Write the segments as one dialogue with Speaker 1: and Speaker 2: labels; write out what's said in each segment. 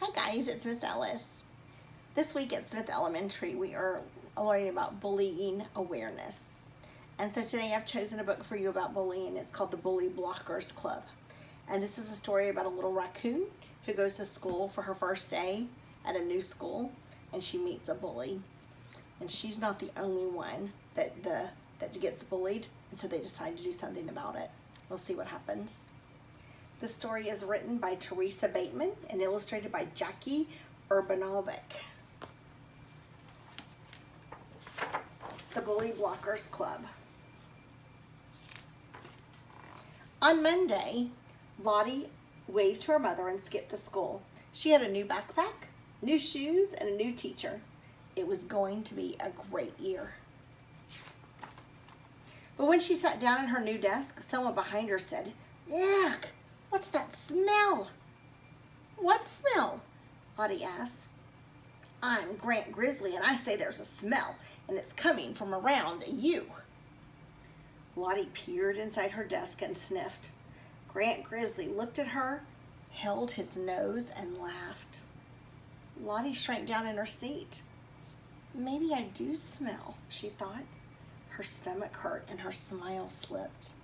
Speaker 1: Hi guys, it's Miss Ellis. This week at Smith Elementary we are learning about bullying awareness. And so today I've chosen a book for you about bullying. It's called The Bully Blockers Club. And this is a story about a little raccoon who goes to school for her first day at a new school, and she meets a bully. And she's not the only one that gets bullied, and so they decide to do something about it. We'll see what happens. The story is written by Teresa Bateman and illustrated by Urbanovic. The Bully Blockers Club. On Monday, Lottie waved to her mother and skipped to school. She had a new backpack, new shoes, and a new teacher. It was going to be a great year. But when she sat down at her new desk, someone behind her said, "Yuck! What's that smell?" "What smell?" Lottie asked. "I'm Grant Grizzly, and I say there's a smell, and it's coming from around you." Lottie peered inside her desk and sniffed. Grant Grizzly looked at her, held his nose, and laughed. Lottie shrank down in her seat. "Maybe I do smell," she thought. Her stomach hurt and her smile slipped.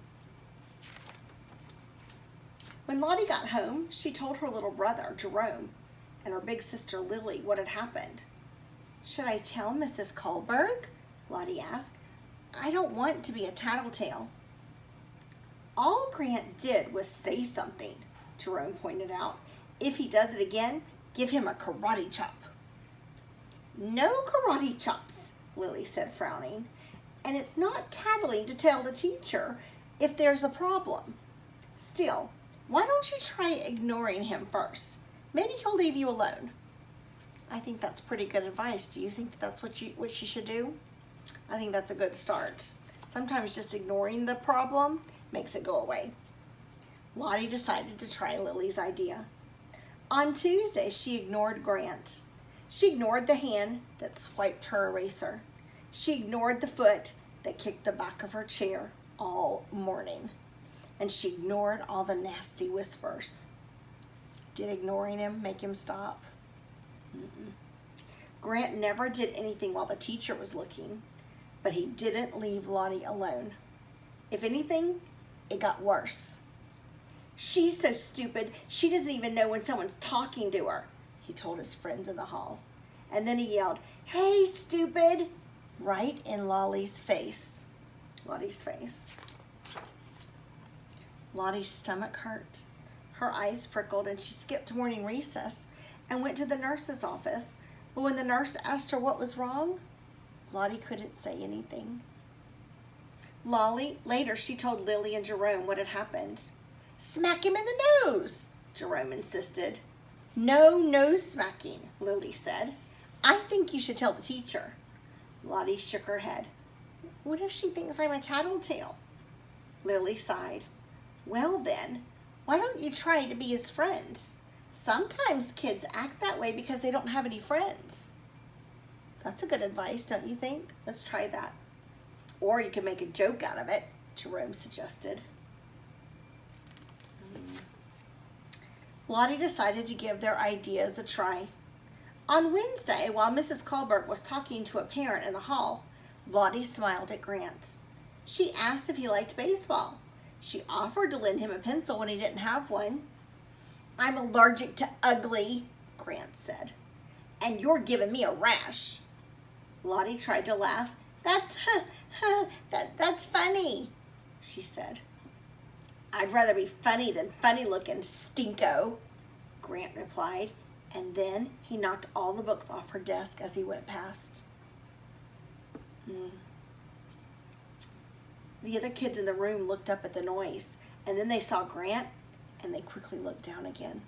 Speaker 1: When Lottie got home, she told her little brother, Jerome, and her big sister, Lily, what had happened. "Should I tell Mrs. Kohlberg?" Lottie asked. "I don't want to be a tattletale." "All Grant did was say something," Jerome pointed out. "If he does it again, give him a karate chop." "No karate chops," Lily said, frowning. "And it's not tattling to tell the teacher if there's a problem. Still, why don't you try ignoring him first? Maybe he'll leave you alone." I think that's pretty good advice. Do you think that's what she should do? I think that's a good start. Sometimes just ignoring the problem makes it go away. Lottie decided to try Lily's idea. On Tuesday, she ignored Grant. She ignored the hand that swiped her eraser. She ignored the foot that kicked the back of her chair all morning. And she ignored all the nasty whispers. Did ignoring him make him stop? Grant never did anything while the teacher was looking, but he didn't leave Lottie alone. If anything, it got worse. "She's so stupid, she doesn't even know when someone's talking to her," he told his friends in the hall. And then he yelled, "Hey, stupid!" right in Lottie's face. Lottie's stomach hurt. Her eyes prickled, and she skipped morning recess and went to the nurse's office. But when the nurse asked her what was wrong, Lottie couldn't say anything. Later, she told Lily and Jerome what had happened. "Smack him in the nose," Jerome insisted. "No nose smacking," Lily said. "I think you should tell the teacher." Lottie shook her head. "What if she thinks I'm a tattletale?" Lily sighed. "Well then, why don't you try to be his friends? Sometimes kids act that way because they don't have any friends." That's a good advice, don't you think? Let's try that. Or you can make a joke out of it, Jerome suggested. Lottie decided to give their ideas a try. On Wednesday, while Mrs. Kohlberg was talking to a parent in the hall, Lottie smiled at Grant. She asked if he liked baseball. She offered to lend him a pencil when he didn't have one. "I'm allergic to ugly," Grant said. "And you're giving me a rash." Lottie tried to laugh. That's funny," she said. "I'd rather be funny than funny looking, stinko," Grant replied, and then he knocked all the books off her desk as he went past. The other kids in the room looked up at the noise, and then they saw Grant, and they quickly looked down again.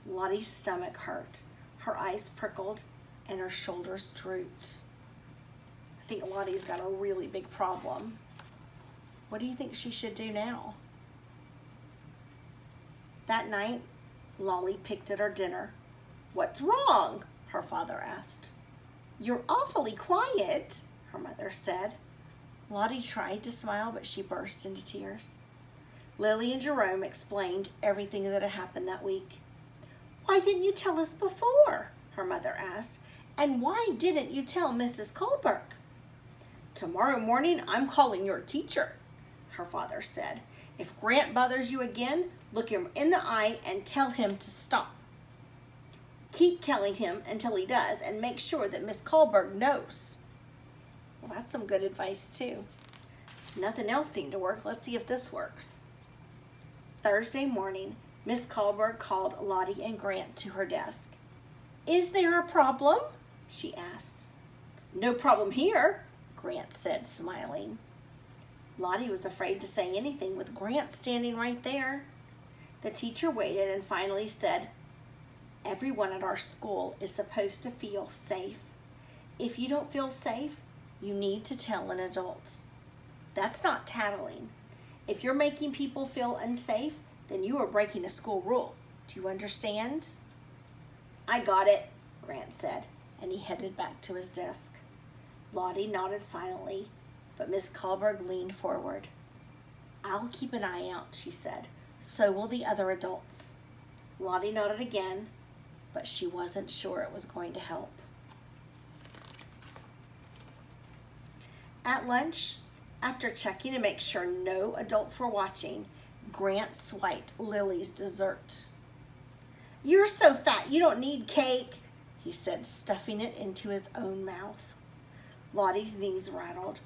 Speaker 1: Lottie's stomach hurt, her eyes prickled, and her shoulders drooped. I think Lottie's got a really big problem. What do you think she should do now? That night, Lolly picked at her dinner. "What's wrong?" her father asked. "You're awfully quiet," her mother said. Lottie tried to smile, but she burst into tears. Lily and Jerome explained everything that had happened that week. Why didn't you tell us before? Her mother asked. And why didn't you tell Mrs. Kohlberg? Tomorrow morning I'm calling your teacher, her father said. If Grant bothers you again, look him in the eye and tell him to stop. Keep telling him until he does, and make sure that Miss Kohlberg knows. Well, that's some good advice too. Nothing else seemed to work. Let's see if this works. Thursday morning, Miss Kohlberg called Lottie and Grant to her desk. Is there a problem? She asked. No problem here, Grant said, smiling. Lottie was afraid to say anything with Grant standing right there. The teacher waited and finally said, everyone at our school is supposed to feel safe. If you don't feel safe, you need to tell an adult. That's not tattling. If you're making people feel unsafe, then you are breaking a school rule. Do you understand? I got it, Grant said, and he headed back to his desk. Lottie nodded silently, but Miss Kohlberg leaned forward. I'll keep an eye out, she said. So will the other adults. Lottie nodded again, but she wasn't sure it was going to help. At lunch, after checking to make sure no adults were watching, Grant swiped Lily's dessert. You're so fat you don't need cake, he said, stuffing it into his own mouth. Lottie's knees rattled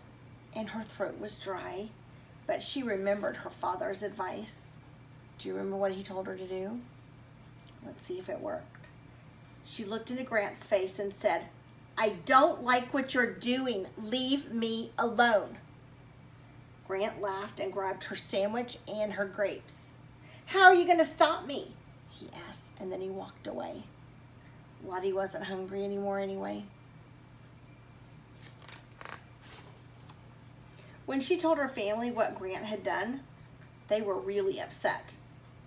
Speaker 1: and her throat was dry, but she remembered her father's advice. Do you remember what he told her to do? Let's see if it worked. She looked into Grant's face and said, I don't like what you're doing. Leave me alone. Grant laughed and grabbed her sandwich and her grapes. How are you going to stop me? He asked, and then he walked away. Lottie wasn't hungry anymore anyway. When she told her family what Grant had done, they were really upset.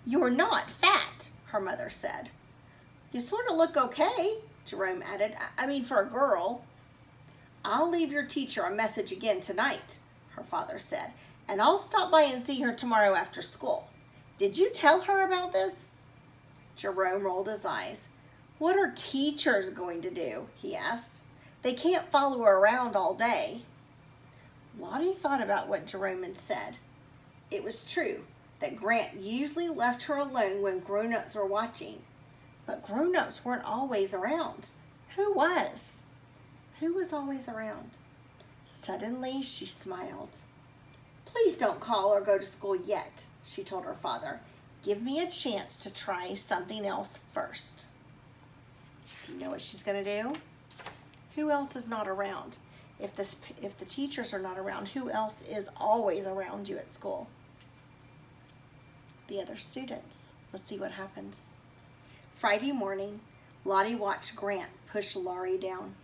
Speaker 1: You're not fat, her mother said. You sort of look okay, Jerome added. I mean, for a girl. I'll leave your teacher a message again tonight, her father said, and I'll stop by and see her tomorrow after school. Did you tell her about this? Jerome rolled his eyes. What are teachers going to do? He asked. They can't follow her around all day. Lottie thought about what Jerome had said. It was true that Grant usually left her alone when grown-ups were watching, but grown-ups weren't always around. Who was? Who was always around? Suddenly, she smiled. Please don't call or go to school yet, she told her father. Give me a chance to try something else first. Do you know what she's going to do? Who else is not around? If the teachers are not around, who else is always around you at school? The other students. Let's see what happens. Friday morning, Lottie watched Grant push Laurie down.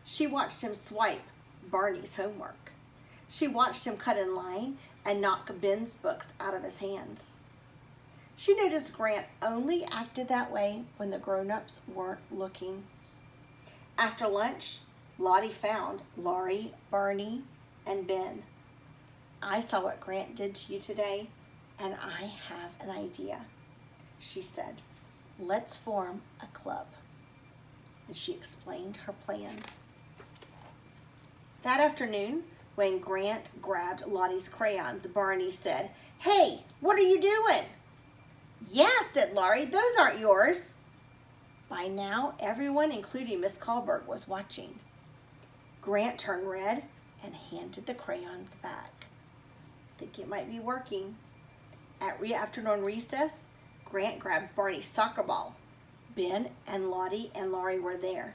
Speaker 1: She watched him swipe Barney's homework. She watched him cut in line and knock Ben's books out of his hands. She noticed Grant only acted that way when the grown-ups weren't looking. After lunch, Lottie found Laurie, Barney, and Ben. I saw what Grant did to you today, and I have an idea, she said. Let's form a club. And she explained her plan. That afternoon, when Grant grabbed Lottie's crayons, Barney said, Hey, what are you doing? Yeah, said Laurie, those aren't yours. By now, everyone, including Miss Kohlberg, was watching. Grant turned red and handed the crayons back. I think it might be working. At afternoon recess, Grant grabbed Barney's soccer ball. Ben and Lottie and Laurie were there.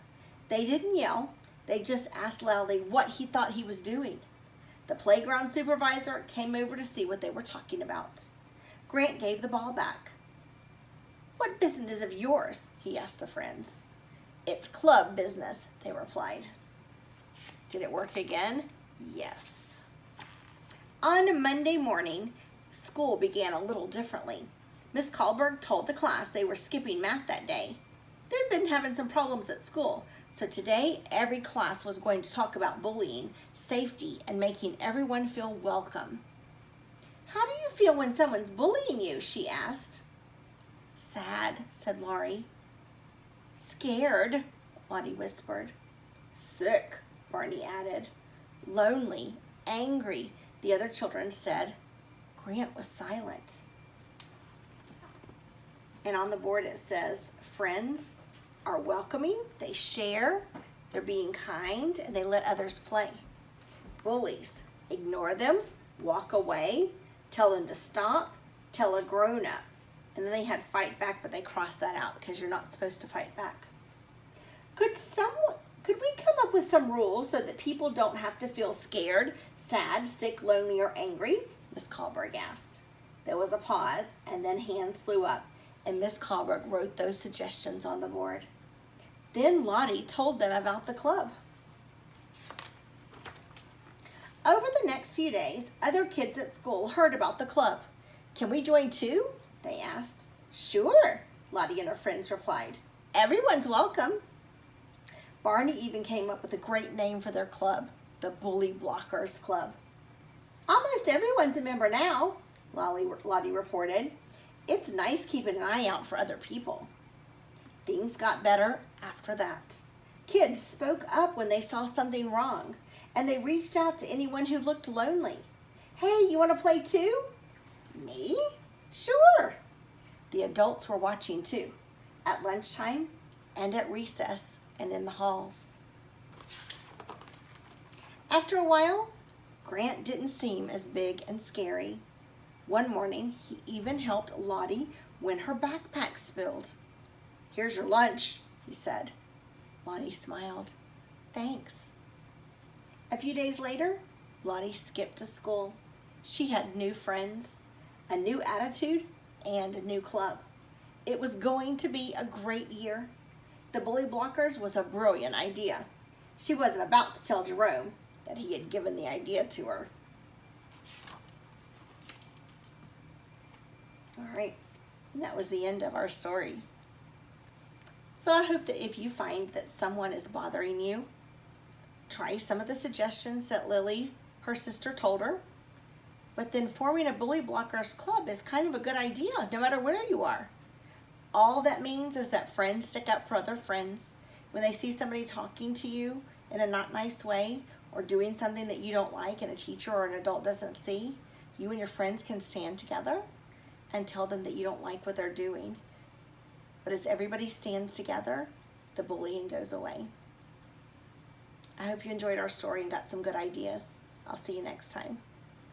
Speaker 1: They didn't yell. They just asked loudly what he thought he was doing. The playground supervisor came over to see what they were talking about. Grant gave the ball back. What business of yours? He asked the friends. It's club business, they replied. Did it work again? Yes. On Monday morning, school began a little differently. Miss Kohlberg told the class they were skipping math that day. They'd been having some problems at school, so today every class was going to talk about bullying, safety, and making everyone feel welcome. How do you feel when someone's bullying you? She asked. Sad, said Laurie. Scared, Lottie whispered. Sick, Barney added. Lonely, angry, the other children said. Grant was silent. And on the board it says, friends are welcoming, they share, they're being kind, and they let others play. Bullies, ignore them, walk away, tell them to stop, tell a grown-up. And then they had fight back, but they crossed that out because you're not supposed to fight back. Could we come up with some rules so that people don't have to feel scared, sad, sick, lonely, or angry? Miss Kahlberg asked. There was a pause, and then hands flew up, and Miss Kahlberg wrote those suggestions on the board. Then Lottie told them about the club. Over the next few days, other kids at school heard about the club. Can we join too? They asked. Sure, Lottie and her friends replied. Everyone's welcome. Barney even came up with a great name for their club, the Bully Blockers Club. Almost everyone's a member now, Lottie reported. It's nice keeping an eye out for other people. Things got better after that. Kids spoke up when they saw something wrong, and they reached out to anyone who looked lonely. Hey, you want to play too? Me? Sure. The adults were watching too, at lunchtime and at recess and in the halls. After a while, Grant didn't seem as big and scary. One morning, he even helped Lottie when her backpack spilled. Here's your lunch, he said. Lottie smiled. Thanks. A few days later, Lottie skipped to school. She had new friends, a new attitude, and a new club. It was going to be a great year. The Bully Blockers was a brilliant idea. She wasn't about to tell Jerome that he had given the idea to her. All right, and that was the end of our story. So I hope that if you find that someone is bothering you, try some of the suggestions that Lily, her sister, told her. But then forming a Bully Blockers Club is kind of a good idea, no matter where you are. All that means is that friends stick up for other friends. When they see somebody talking to you in a not nice way or doing something that you don't like and a teacher or an adult doesn't see, you and your friends can stand together and tell them that you don't like what they're doing. But as everybody stands together, the bullying goes away. I hope you enjoyed our story and got some good ideas. I'll see you next time.